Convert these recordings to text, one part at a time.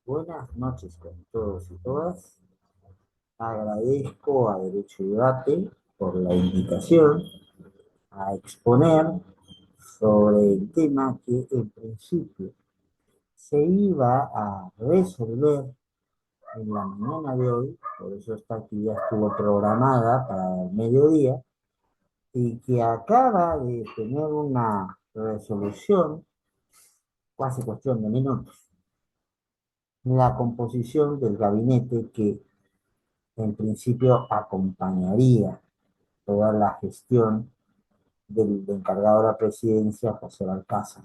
Buenas noches con todos y todas. Agradezco a Derecho y Debate por la invitación a exponer sobre el tema que en principio se iba a resolver en la mañana de hoy, por eso esta actividad estuvo programada para el mediodía, y que acaba de tener una resolución, casi cuestión de minutos, la composición del gabinete que en principio acompañaría toda la gestión del encargado de la presidencia, José Balcázar.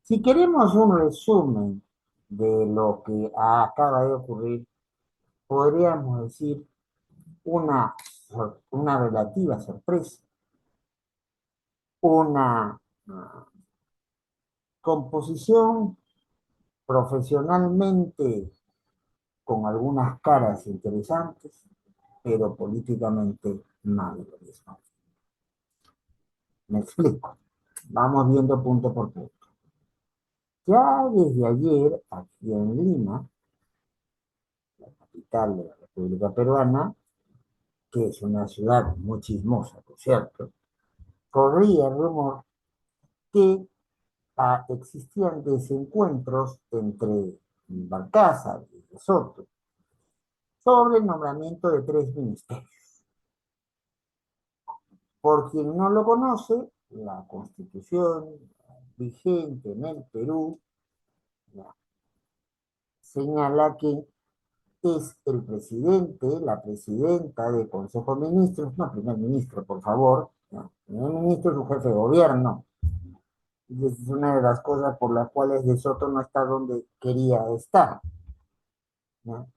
Si queremos un resumen de lo que acaba de ocurrir, podríamos decir una, una relativa sorpresa, una composición profesionalmente con algunas caras interesantes, pero políticamente mal lo mismo. Me explico. Vamos viendo punto por punto. Ya desde ayer, aquí en Lima, capital de la República Peruana, que es una ciudad muy chismosa, por cierto, corría el rumor que existían desencuentros entre Balcázar y De Soto sobre el nombramiento de tres ministerios. Por quien no lo conoce, la constitución vigente en el Perú señala que es el presidente, la presidenta del Consejo de Ministros, no primer ministro, por favor, no, primer ministro es un jefe de gobierno, y esa es una de las cosas por las cuales De Soto no está donde quería estar, ¿no?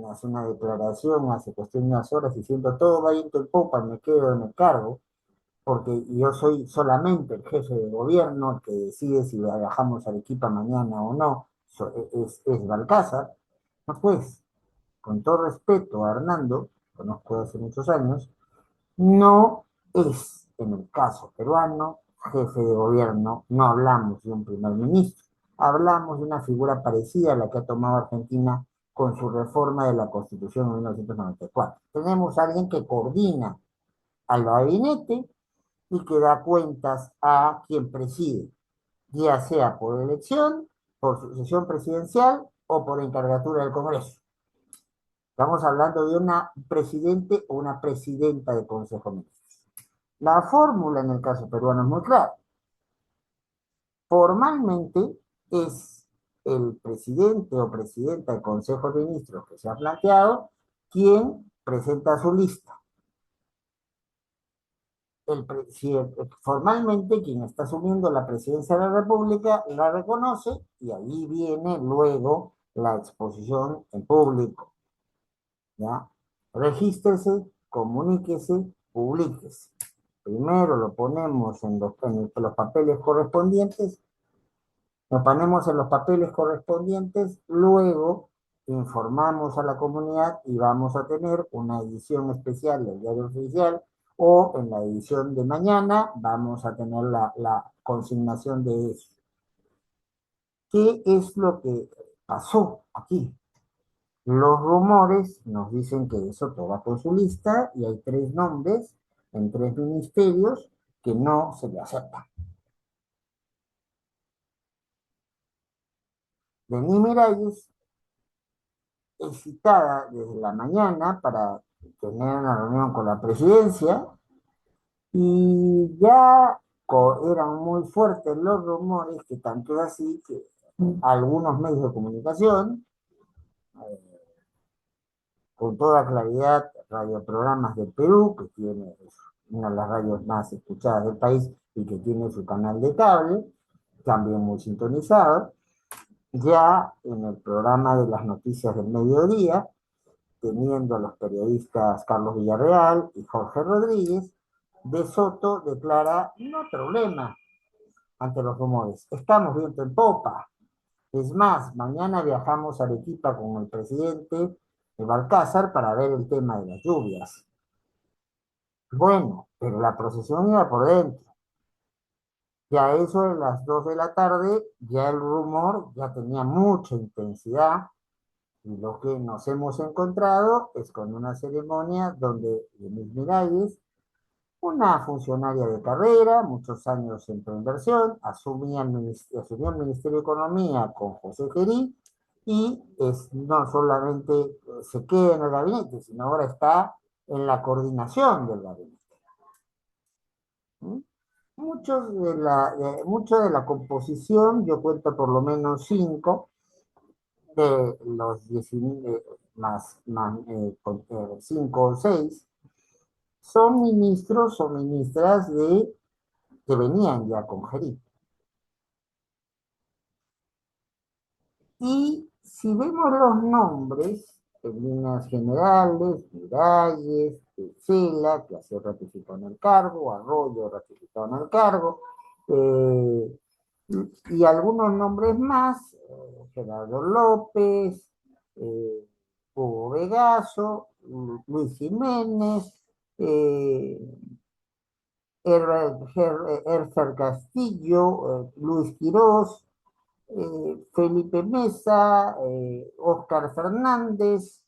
Hace una declaración hace cuestión de unas horas diciendo todo va viento en popa, me quedo en el cargo, porque yo soy solamente el jefe de gobierno, el que decide si viajamos a Arequipa mañana o no, es Balcázar, no pues, con todo respeto a Hernando, conozco hace muchos años, no es, en el caso peruano, jefe de gobierno, no hablamos de un primer ministro, hablamos de una figura parecida a la que ha tomado Argentina con su reforma de la Constitución de 1994. Tenemos a alguien que coordina al gabinete y que da cuentas a quien preside, ya sea por elección, por sucesión presidencial o por encargatura del Congreso. Estamos hablando de una presidente o una presidenta del Consejo de Ministros. La fórmula en el caso peruano es muy clara. Formalmente es el presidente o presidenta del Consejo de Ministros que se ha planteado quien presenta su lista. Si formalmente quien está asumiendo la presidencia de la República la reconoce y ahí viene luego la exposición en público. ¿Ya? Regístrese, comuníquese, publíquese. Primero lo ponemos en los papeles correspondientes, lo ponemos en los papeles correspondientes, luego informamos a la comunidad y vamos a tener una edición especial del diario oficial o en la edición de mañana vamos a tener la consignación de eso. ¿Qué es lo que pasó aquí? Los rumores nos dicen que De Soto va con su lista y hay tres nombres en tres ministerios que no se le aceptan. Denis Miralles es citada desde la mañana para tener una reunión con la presidencia y ya eran muy fuertes los rumores que tanto es así que algunos medios de comunicación, eh, con toda claridad, radioprogramas del Perú, que tiene una de las radios más escuchadas del país y que tiene su canal de cable, también muy sintonizado, ya en el programa de las noticias del mediodía, teniendo a los periodistas Carlos Villarreal y Jorge Rodríguez, De Soto declara, no hay problema ante los rumores, estamos viento en popa. Es más, mañana viajamos a Arequipa con el presidente de Balcázar para ver el tema de las lluvias. Bueno, pero la procesión iba por dentro. Y a eso de las 2 de la tarde, ya el rumor ya tenía mucha intensidad y lo que nos hemos encontrado es con una ceremonia donde Denis Miralles, una funcionaria de carrera, muchos años en proinversión, asumió el Ministerio de Economía con José Gerí y no solamente se queda en el gabinete, sino ahora está en la coordinación del gabinete. ¿Mm? Mucho de la composición, yo cuento por lo menos 5 de los 19, más 5 o 6, son ministros o ministras que venían ya con Gerí. Y si vemos los nombres, en líneas generales, Miralles, Cela, que hace ratificado en el cargo, Arroyo ratificado en el cargo, eh, y algunos nombres más, Gerardo López, eh, Hugo Vegaso, Luis Jiménez, eh, Erfer Castillo, Luis Quirós, Felipe Mesa, Óscar Fernández,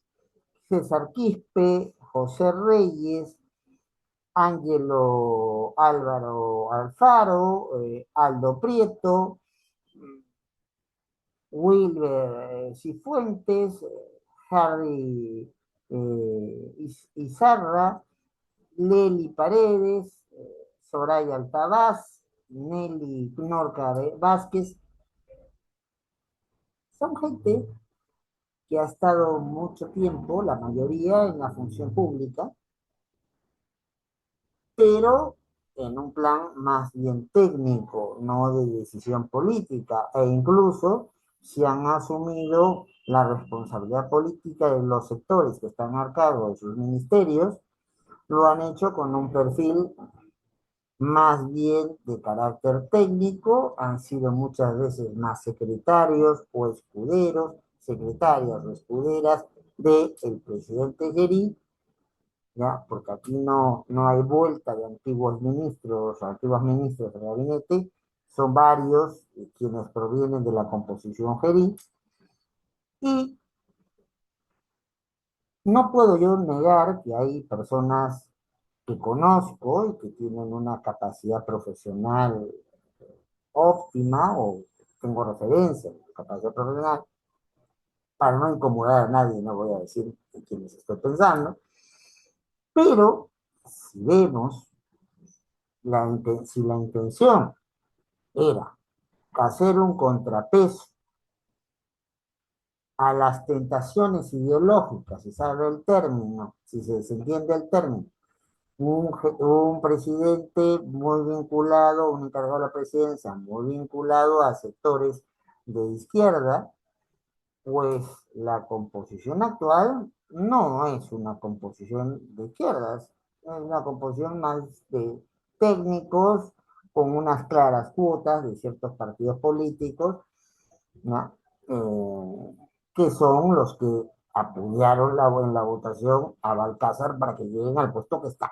César Quispe, José Reyes, Ángelo Álvaro Alfaro, Aldo Prieto, Wilber Cifuentes, Harry Izarra, Leli Paredes, Soraya Altabás, Nelly Norca Vázquez. Son gente que ha estado mucho tiempo, la mayoría en la función pública, pero en un plan más bien técnico, no de decisión política, e incluso si han asumido la responsabilidad política de los sectores que están a cargo de sus ministerios, lo han hecho con un perfil más bien de carácter técnico, han sido muchas veces más secretarios o escuderos, secretarias o escuderas del presidente Gerí, ¿ya? Porque aquí no hay vuelta de antiguos ministros o antiguos ministros del gabinete, son varios quienes provienen de la composición Gerí, y no puedo yo negar que hay personas que conozco y que tienen una capacidad profesional óptima o tengo referencia de capacidad profesional, para no incomodar a nadie, no voy a decir de quienes estoy pensando, pero si vemos, si la intención era hacer un contrapeso a las tentaciones ideológicas, si sabe el término, si se entiende el término, un presidente muy vinculado, un encargado de la presidencia muy vinculado a sectores de izquierda, pues la composición actual no es una composición de izquierdas, es una composición más de técnicos con unas claras cuotas de ciertos partidos políticos, ¿no? Que son los que apoyaron en la votación a Balcázar para que lleguen al puesto que está.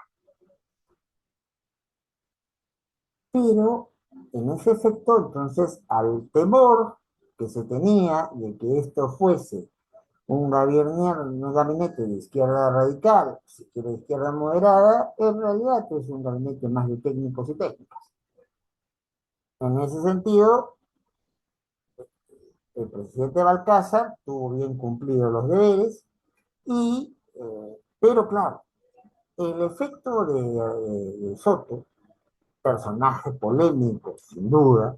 Pero en ese efecto, entonces, al temor que se tenía de que esto fuese un gabinete de izquierda radical, si quiere de izquierda moderada, en realidad es un gabinete más de técnicos y técnicas. En ese sentido, el presidente Balcázar tuvo bien cumplidos los deberes, pero claro, el efecto de Soto, personaje polémico, sin duda,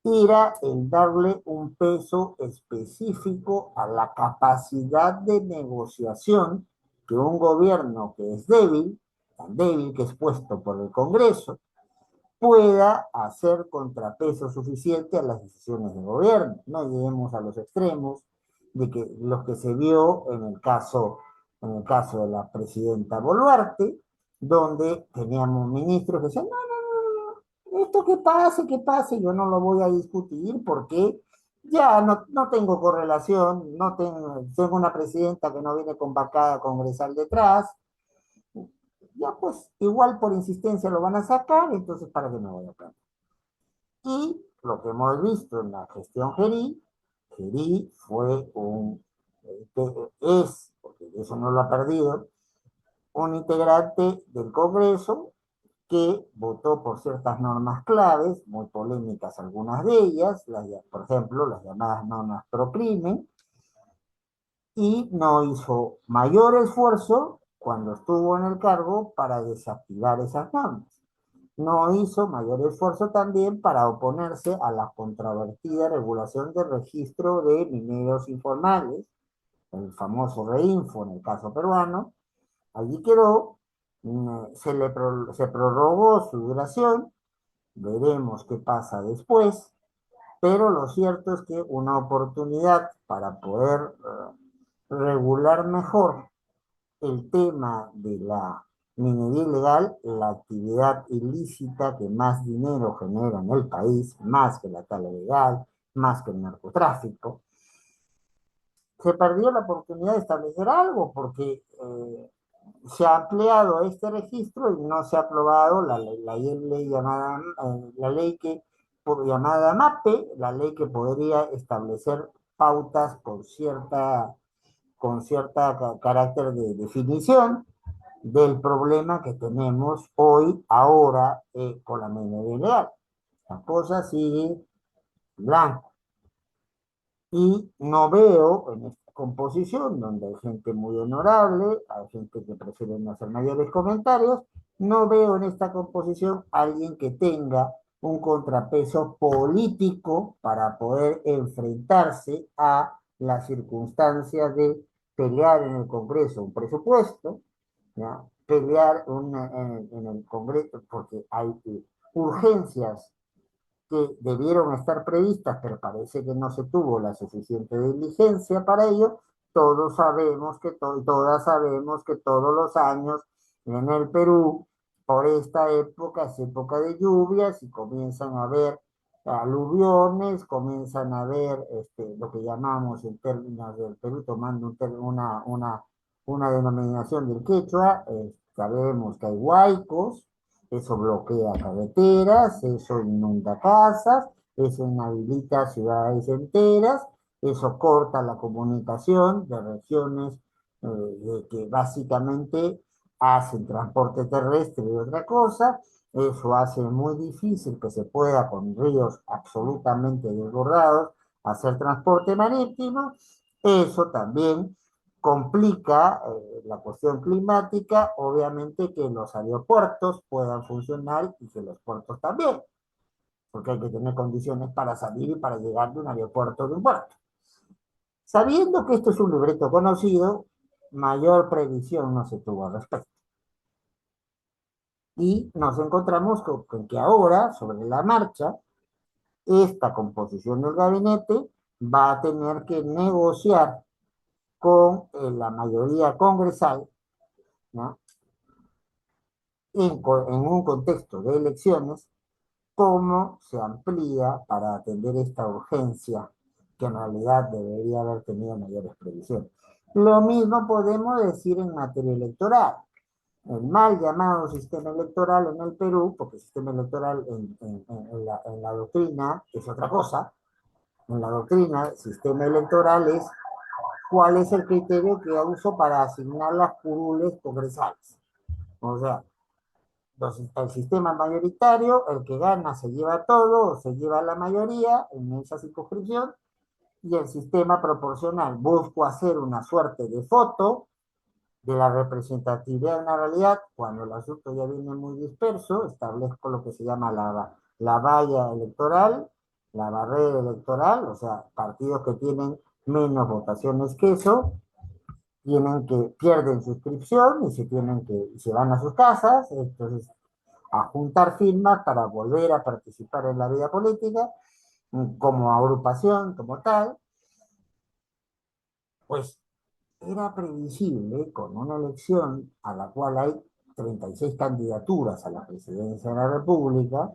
era el darle un peso específico a la capacidad de negociación que un gobierno que es débil, tan débil que es puesto por el Congreso, pueda hacer contrapeso suficiente a las decisiones de gobierno. No lleguemos a los extremos de que los que se vio en el caso de la presidenta Boluarte, donde teníamos ministros que decían, no, esto que pase, yo no lo voy a discutir porque ya no tengo correlación, tengo una presidenta que no viene con bancada congresal detrás, Ya pues, igual por insistencia lo van a sacar, entonces ¿para qué me voy a perder? Y lo que hemos visto en la gestión Gerí fue porque eso no lo ha perdido, un integrante del Congreso que votó por ciertas normas claves, muy polémicas algunas de ellas, por ejemplo, las llamadas normas pro crimen, y no hizo mayor esfuerzo cuando estuvo en el cargo para desactivar esas normas. No hizo mayor esfuerzo también para oponerse a la controvertida regulación del registro de mineros informales, el famoso REINFO en el caso peruano. Allí quedó, se prorrogó su duración, veremos qué pasa después, pero lo cierto es que una oportunidad para poder regular mejor el tema de la minería ilegal, la actividad ilícita que más dinero genera en el país, más que la tala legal, más que el narcotráfico, se perdió la oportunidad de establecer algo porque se ha ampliado este registro y no se ha aprobado ley llamada, la ley que, llamada MAPE, la ley que podría establecer pautas con cierta carácter de definición del problema que tenemos hoy, ahora, con la minería ilegal. La cosa sigue blanca. Y no veo en esta composición, donde hay gente muy honorable, hay gente que prefiere no hacer mayores comentarios, no veo en esta composición alguien que tenga un contrapeso político para poder enfrentarse a las circunstancias de pelear en el Congreso un presupuesto, ¿ya? Pelear en el Congreso porque hay urgencias que debieron estar previstas, pero parece que no se tuvo la suficiente diligencia para ello. Todos sabemos todas sabemos que todos los años en el Perú, por esta época, es época de lluvias y comienzan a haber aluviones, comienzan a haber lo que llamamos en términos del Perú, tomando una denominación del quechua, sabemos que hay huaicos, eso bloquea carreteras, eso inunda casas, eso inhabilita ciudades enteras, eso corta la comunicación de regiones que básicamente hacen transporte terrestre y otra cosa. Eso hace muy difícil que se pueda, con ríos absolutamente desbordados, hacer transporte marítimo. Eso también complica la cuestión climática, obviamente que los aeropuertos puedan funcionar y que los puertos también, porque hay que tener condiciones para salir y para llegar de un aeropuerto a un puerto. Sabiendo que esto es un libreto conocido, mayor previsión no se tuvo al respecto. Y nos encontramos con que ahora, sobre la marcha, esta composición del gabinete va a tener que negociar con la mayoría congresal, ¿no? En un contexto de elecciones, cómo se amplía para atender esta urgencia que en realidad debería haber tenido mayores previsiones. Lo mismo podemos decir en materia electoral. El mal llamado sistema electoral en el Perú, porque el sistema electoral en la doctrina es otra cosa. En la doctrina, el sistema electoral es cuál es el criterio que uso para asignar las curules congresales. O sea, el sistema mayoritario, el que gana se lleva todo, o se lleva la mayoría en esa circunscripción, y el sistema proporcional. Busco hacer una suerte de foto de la representatividad de una realidad. Cuando el asunto ya viene muy disperso, establezco lo que se llama la valla electoral, la barrera electoral, o sea, partidos que tienen menos votaciones que eso, pierden suscripción y se van a sus casas, entonces a juntar firmas para volver a participar en la vida política, como agrupación, como tal. Pues era previsible con una elección a la cual hay 36 candidaturas a la presidencia de la República,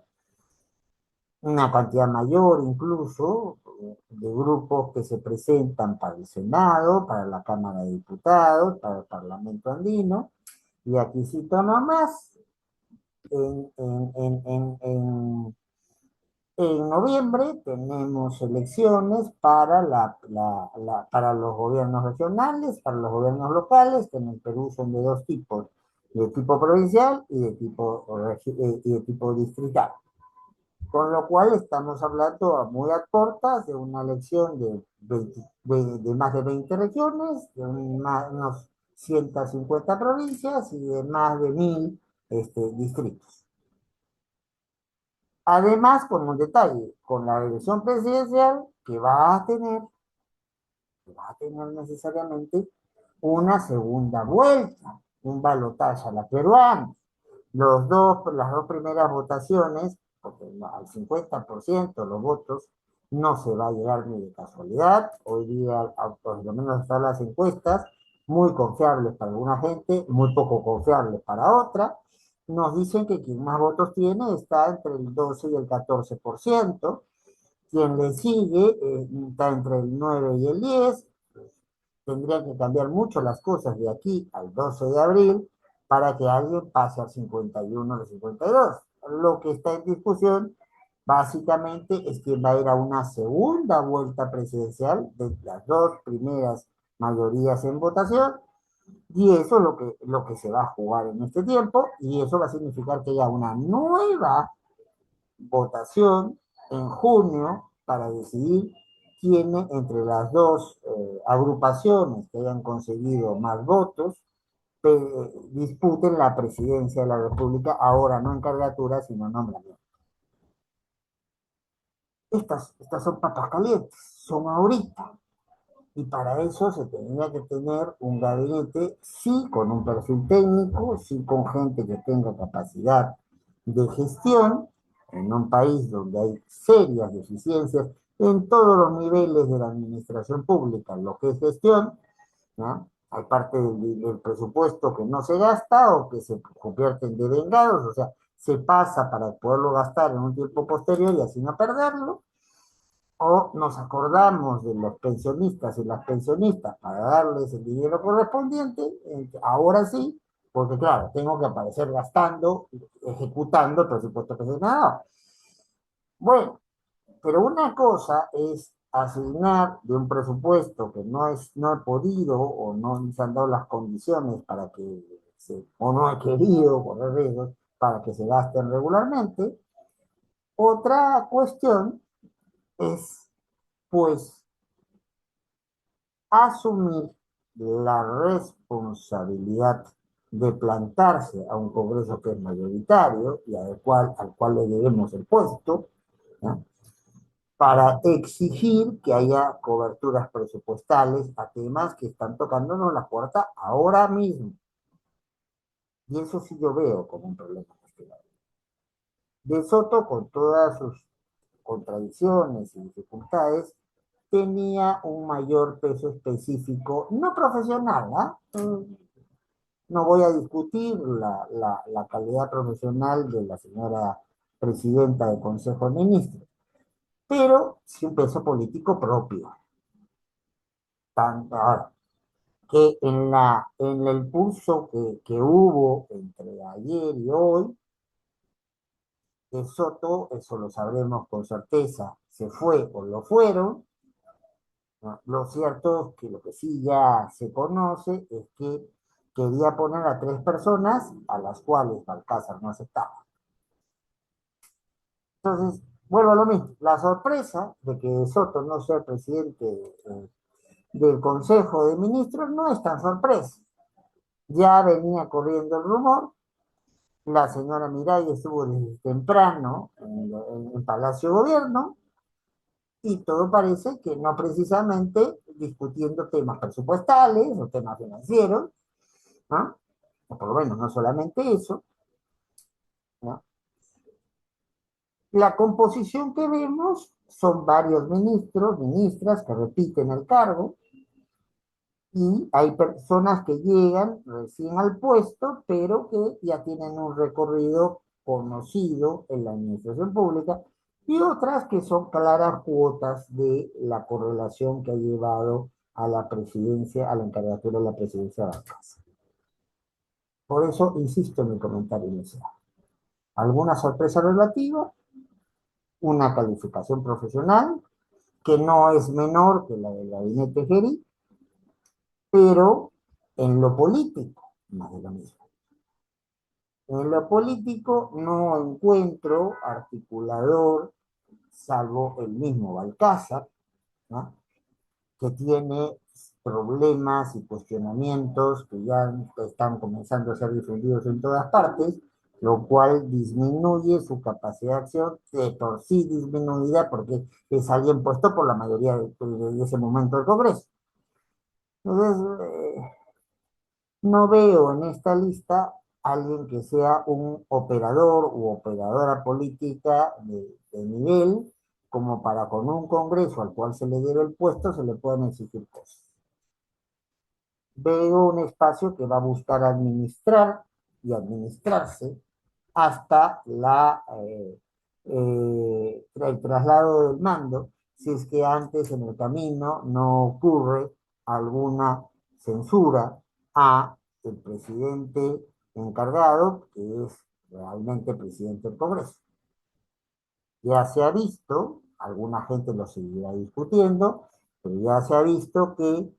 una cantidad mayor incluso de grupos que se presentan para el Senado, para la Cámara de Diputados, para el Parlamento andino, Y aquí cito nomás, en, en, en, en, en, en noviembre tenemos elecciones para, para los gobiernos regionales, para los gobiernos locales, que en el Perú son de dos tipos, de tipo provincial y de tipo distrital. Con lo cual estamos hablando a muy a cortas de una elección de más de 20 regiones, de unos 150 provincias y de más de 1000 distritos. Además, con un detalle, con la elección presidencial que va a tener necesariamente una segunda vuelta, un balotaje a la peruana. Las dos primeras votaciones, porque al 50% de los votos no se va a llegar ni de casualidad. Hoy día, por lo menos están las encuestas, muy confiables para alguna gente, muy poco confiables para otra. Nos dicen que quien más votos tiene está entre el 12 y el 14%. Quien le sigue está entre el 9 y el 10. Tendrían que cambiar mucho las cosas de aquí al 12 de abril para que alguien pase al 51 o al 52. Lo que está en discusión básicamente es que va a ir a una segunda vuelta presidencial de las dos primeras mayorías en votación, y eso es lo que se va a jugar en este tiempo, y eso va a significar que haya una nueva votación en junio para decidir quiénes entre las dos agrupaciones que hayan conseguido más votos disputen la presidencia de la República, ahora no en candidatura, sino en nombramiento. Estas son papas calientes, son ahorita. Y para eso se tendría que tener un gabinete, sí, con un perfil técnico, sí, con gente que tenga capacidad de gestión, en un país donde hay serias deficiencias en todos los niveles de la administración pública, lo que es gestión, ¿no? Hay parte del presupuesto que no se gasta o que se convierte en devengados, o sea, se pasa para poderlo gastar en un tiempo posterior y así no perderlo, o nos acordamos de los pensionistas y las pensionistas para darles el dinero correspondiente, ahora sí, porque claro, tengo que aparecer gastando, ejecutando el presupuesto que se me ha dado. Bueno, pero una cosa es asignar de un presupuesto que no he podido o no se han dado las condiciones para que o no he querido correr riesgos para que se gasten regularmente. Otra cuestión es, pues, asumir la responsabilidad de plantarse a un Congreso que es mayoritario y al cual le debemos el puesto, ¿no? Para exigir que haya coberturas presupuestales a temas que están tocándonos la puerta ahora mismo. Y eso sí yo veo como un problema en este lado. De Soto, con todas sus contradicciones y dificultades, tenía un mayor peso específico, no profesional, ¿ah? No voy a discutir la calidad profesional de la señora presidenta del Consejo de Ministros, pero sí un peso político propio. Ahora, que en el pulso que hubo entre ayer y hoy, de Soto, eso lo sabremos con certeza, se fue o lo fueron, ¿no? Lo cierto es que lo que sí ya se conoce es que quería poner a 3 personas a las cuales Balcázar no aceptaba. Entonces, vuelvo a lo mismo. La sorpresa de que De Soto no sea el presidente del Consejo de Ministros no es tan sorpresa. Ya venía corriendo el rumor. La señora Miray estuvo desde temprano en Palacio de Gobierno y todo parece que no precisamente discutiendo temas presupuestales o temas financieros, ¿no? O por lo menos no solamente eso, ¿no? La composición que vemos son varios ministros, ministras que repiten el cargo, y hay personas que llegan recién al puesto, pero que ya tienen un recorrido conocido en la administración pública, y otras que son claras cuotas de la correlación que ha llevado a la presidencia, a la encargatura de la presidencia de la Casa. Por eso insisto en mi comentario inicial. Alguna sorpresa relativa, una calificación profesional que no es menor que la del gabinete Geri, pero en lo político, más de lo mismo. En lo político no encuentro articulador, salvo el mismo Balcázar, ¿no? Que tiene problemas y cuestionamientos que ya están comenzando a ser difundidos en todas partes, lo cual disminuye su capacidad de acción, de por sí disminuida porque es alguien puesto por la mayoría de ese momento del Congreso. Entonces, no veo en esta lista alguien que sea un operador u operadora política de nivel como para con un Congreso al cual se le debe el puesto se le puedan exigir cosas. Veo un espacio que va a buscar administrar y administrarse hasta el traslado del mando, si es que antes en el camino no ocurre alguna censura a el presidente encargado, que es realmente presidente del Congreso. Ya se ha visto, alguna gente lo seguirá discutiendo, pero ya se ha visto que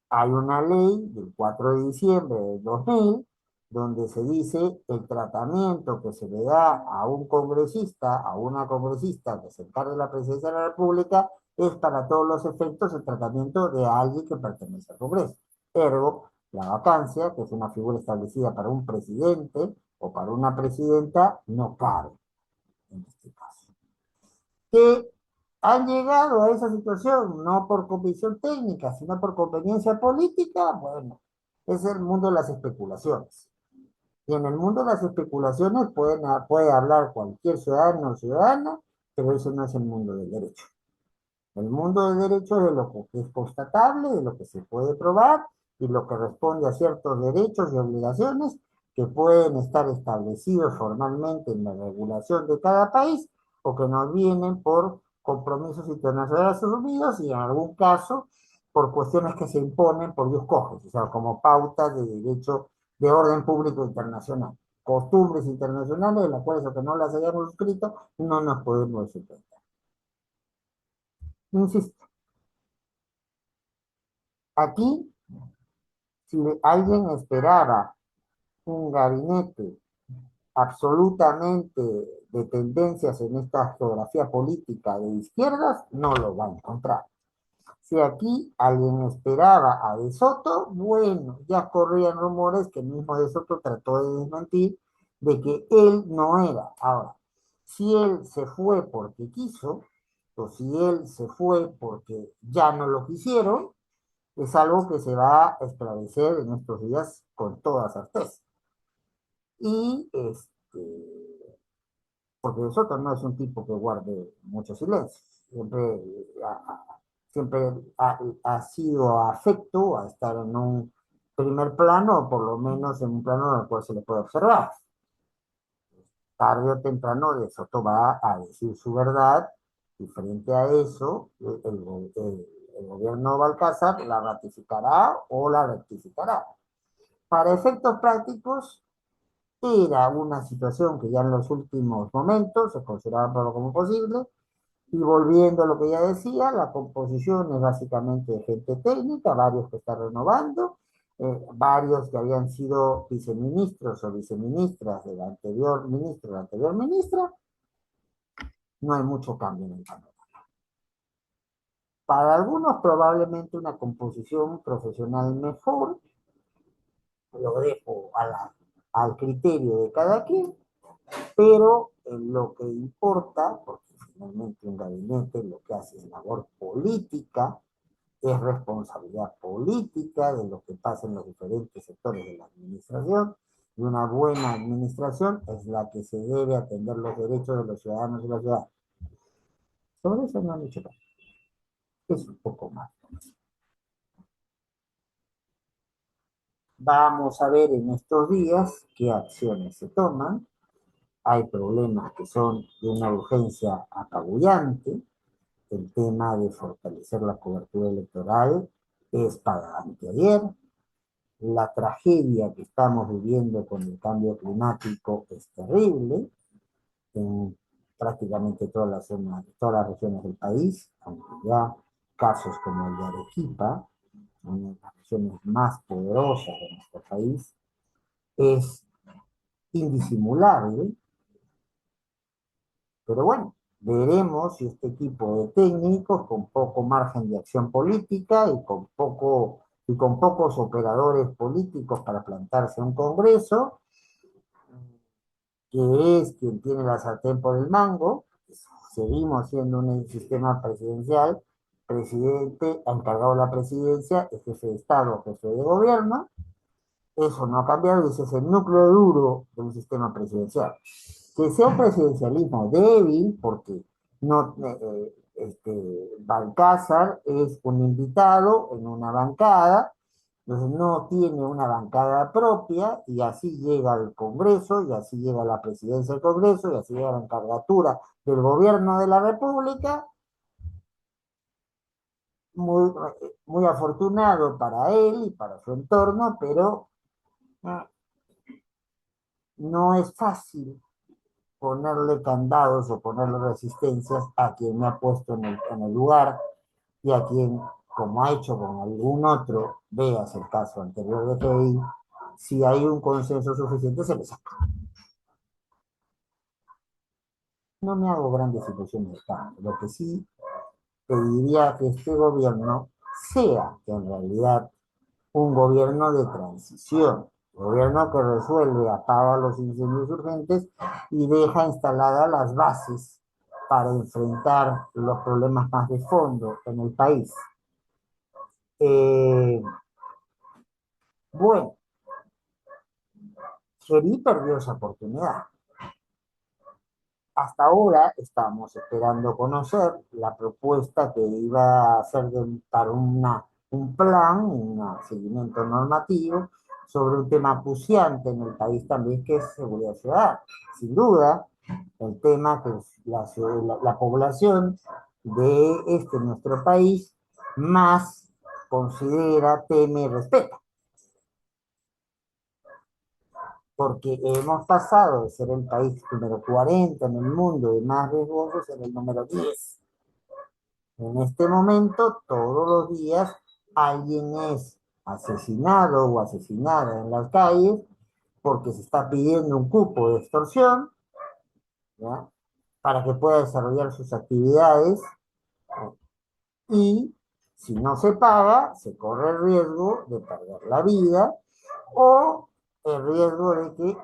hay una ley del 4 de diciembre del 2000 donde se dice el tratamiento que se le da a un congresista, a una congresista que se encargue de la presidencia de la República, es para todos los efectos el tratamiento de alguien que pertenece al Congreso. Ergo, la vacancia, que es una figura establecida para un presidente o para una presidenta, no cabe en este caso. Que han llegado a esa situación no por convicción técnica, sino por conveniencia política, bueno, es el mundo de las especulaciones. Y en el mundo de las especulaciones puede hablar cualquier ciudadano o ciudadana, pero eso no es el mundo del derecho. El mundo del derecho es de lo que es constatable, de lo que se puede probar y lo que responde a ciertos derechos y obligaciones que pueden estar establecidos formalmente en la regulación de cada país o que nos vienen por compromisos internacionales asumidos y en algún caso por cuestiones que se imponen por Dios coges, o sea, como pautas de derecho de orden público internacional, costumbres internacionales de las cuales, aunque no las hayamos escrito, no nos podemos sustentar. Insisto, aquí, si alguien esperaba un gabinete absolutamente de tendencias en esta geografía política de izquierdas, no lo va a encontrar. Si aquí alguien esperaba a De Soto, bueno, ya corrían rumores que el mismo De Soto trató de desmentir de que él no era. Ahora, si él se fue porque quiso, o si él se fue porque ya no lo quisieron, es algo que se va a esclarecer en estos días con toda certeza. Y porque De Soto no es un tipo que guarde mucho silencio, siempre ha sido afecto a estar en un primer plano, o por lo menos en un plano en el cual se le puede observar. Tarde o temprano De Soto va a decir su verdad y frente a eso el gobierno Balcázar la ratificará o la rectificará. Para efectos prácticos, era una situación que ya en los últimos momentos se consideraba como posible, y volviendo a lo que ya decía, la composición es básicamente de gente técnica, varios que están renovando, varios que habían sido viceministros o viceministras del anterior ministro, de la anterior ministra, no hay mucho cambio en el panorama. Para algunos probablemente una composición profesional mejor, lo dejo al criterio de cada quien, pero lo que importa, porque finalmente un gabinete lo que hace es labor política, es responsabilidad política de lo que pasa en los diferentes sectores de la administración, y una buena administración es la que se debe atender los derechos de los ciudadanos y las ciudadanas. Sobre eso no han dicho nada. Es un poco más. Vamos a ver en estos días qué acciones se toman. Hay problemas que son de una urgencia apabullante. El tema de fortalecer la cobertura electoral es para anteayer. La tragedia que estamos viviendo con el cambio climático es terrible en prácticamente todas las zonas, todas las regiones del país, aunque ya casos como el de Arequipa, una de las regiones más poderosas de nuestro país, es indisimulable, pero bueno, veremos si este tipo de técnicos con poco margen de acción política y con pocos operadores políticos para plantarse a un Congreso, que es quien tiene la sartén por el mango, seguimos siendo un sistema presidencial, presidente encargado de la presidencia, es jefe de Estado, jefe de gobierno, eso no ha cambiado, ese es el núcleo duro de un sistema presidencial. Que sea un presidencialismo débil, porque no, Balcázar es un invitado en una bancada, entonces no tiene una bancada propia y así llega al Congreso y así llega a la presidencia del Congreso y así llega a la encargatura del gobierno de la República, muy, muy afortunado para él y para su entorno, pero no es fácil ponerle candados o ponerle resistencias a quien me ha puesto en el lugar y a quien, como ha hecho con algún otro, veas el caso anterior de FI, si hay un consenso suficiente se le saca. No me hago grandes ilusiones de cambio. Lo que sí pediría que este gobierno sea en realidad un gobierno de transición, gobierno que resuelve, apaga los incendios urgentes y deja instaladas las bases para enfrentar los problemas más de fondo en el país. Eh, bueno, Geri perdió esa oportunidad. Hasta ahora estamos esperando conocer la propuesta que iba a hacer para un plan, un seguimiento normativo sobre un tema acuciante en el país también, que es seguridad ciudadana. Sin duda, el tema que la población de nuestro país más considera, teme y respeta. Porque hemos pasado de ser el país número 40 en el mundo de más riesgosos a ser el número 10. En este momento, todos los días, alguien es asesinado o asesinada en las calles porque se está pidiendo un cupo de extorsión, ¿ya? Para que pueda desarrollar sus actividades, ¿no? Y si no se paga, se corre el riesgo de perder la vida o el riesgo de que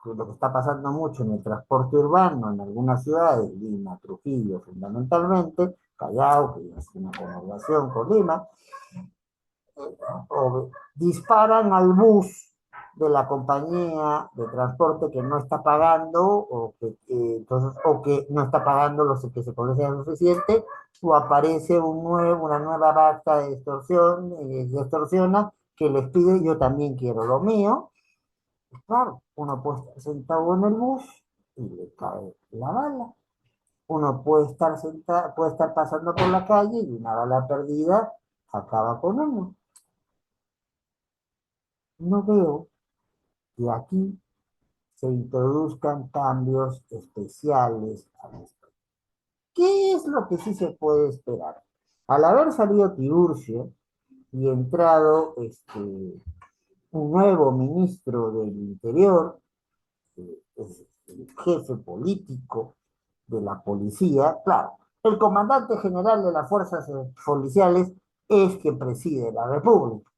lo que está pasando mucho en el transporte urbano en algunas ciudades, Lima, Trujillo fundamentalmente, Callao, que es una conurbación con Lima, o disparan al bus de la compañía de transporte que no está pagando o que no está pagando los que se conocen suficiente, o aparece una nueva basta de extorsión, de extorsiona, que les pide yo también quiero lo mío. Pues claro, uno puede estar sentado en el bus y le cae la bala. Uno puede estar pasando por la calle y una bala perdida acaba con uno. No veo que aquí se introduzcan cambios especiales a esto. ¿Qué es lo que sí se puede esperar? Al haber salido Tiburcio y entrado un nuevo ministro del Interior, es el jefe político de la policía, claro, el comandante general de las fuerzas policiales es quien preside la República.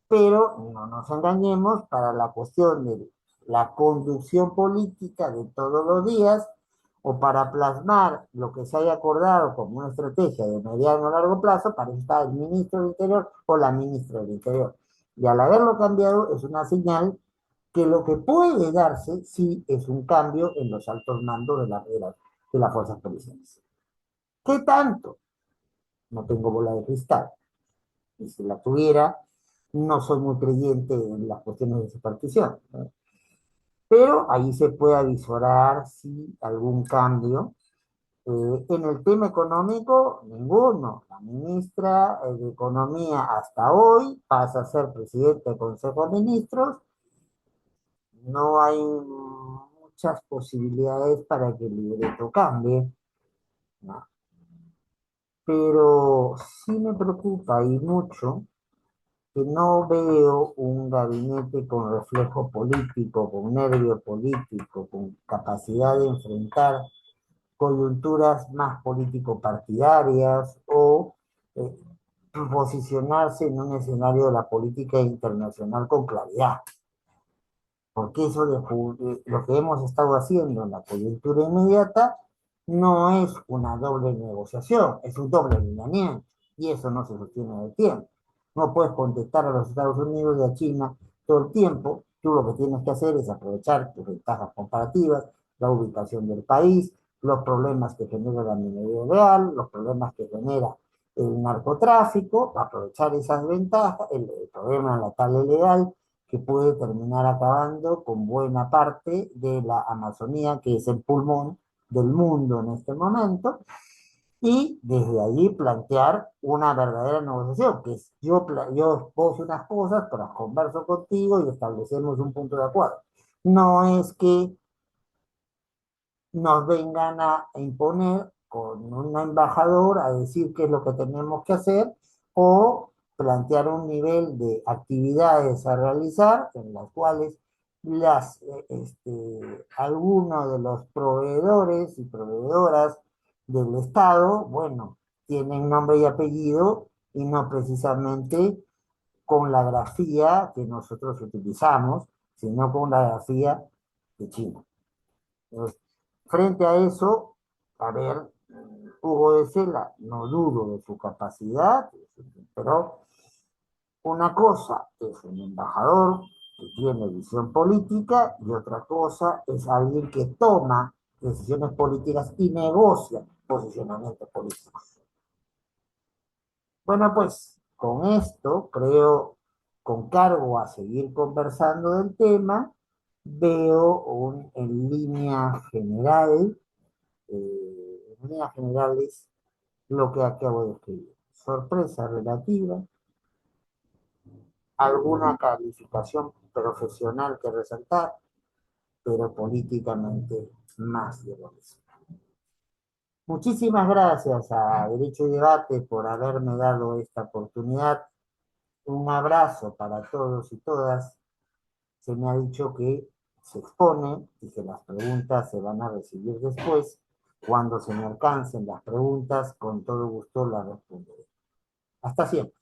Pero no nos engañemos, para la cuestión de la conducción política de todos los días o para plasmar lo que se haya acordado como una estrategia de mediano o largo plazo, para eso está el ministro del Interior o la ministra del Interior. Y al haberlo cambiado es una señal que lo que puede darse sí es un cambio en los altos mandos de las fuerzas policiales. ¿Qué tanto? No tengo bola de cristal. Y si la tuviera, no soy muy creyente en las cuestiones de superstición, ¿no? Pero ahí se puede avisorar si algún cambio En el tema económico, ninguno. La ministra de Economía hasta hoy pasa a ser presidente del Consejo de Ministros. No hay muchas posibilidades para que el libreto cambie, ¿no? Pero sí me preocupa y mucho que no veo un gabinete con reflejo político, con nervio político, con capacidad de enfrentar coyunturas más político-partidarias o eh, posicionarse en un escenario de la política internacional con claridad. Porque eso de lo que hemos estado haciendo en la coyuntura inmediata no es una doble negociación, es un doble alineamiento y eso no se sostiene en el tiempo. No puedes contestar a los Estados Unidos y a China todo el tiempo. Tú lo que tienes que hacer es aprovechar tus ventajas comparativas, la ubicación del país, los problemas que genera la minería real, los problemas que genera el narcotráfico, aprovechar esas ventajas, el problema de la tala ilegal, que puede terminar acabando con buena parte de la Amazonía, que es el pulmón del mundo en este momento, y desde allí plantear una verdadera negociación, que es yo expongo unas cosas, pero las converso contigo y establecemos un punto de acuerdo. No es que nos vengan a imponer con un embajador a decir qué es lo que tenemos que hacer o plantear un nivel de actividades a realizar en las cuales algunos de los proveedores y proveedoras del Estado, bueno, tienen nombre y apellido y no precisamente con la grafía que nosotros utilizamos, sino con la grafía de China. Entonces, frente a eso, a ver, Hugo de Sela, no dudo de su capacidad, pero una cosa es un embajador que tiene visión política y otra cosa es alguien que toma decisiones políticas y negocia posicionamientos políticos. Bueno, pues con esto creo, con cargo a seguir conversando del tema, veo en línea general en líneas generales, lo que acabo de escribir. Sorpresa relativa, alguna calificación profesional que resaltar, pero políticamente más de lo mismo. Muchísimas gracias a Derecho y Debate por haberme dado esta oportunidad. Un abrazo para todos y todas. Se me ha dicho que se expone y que las preguntas se van a recibir después. Cuando se me alcancen las preguntas, con todo gusto las responderé. Hasta siempre.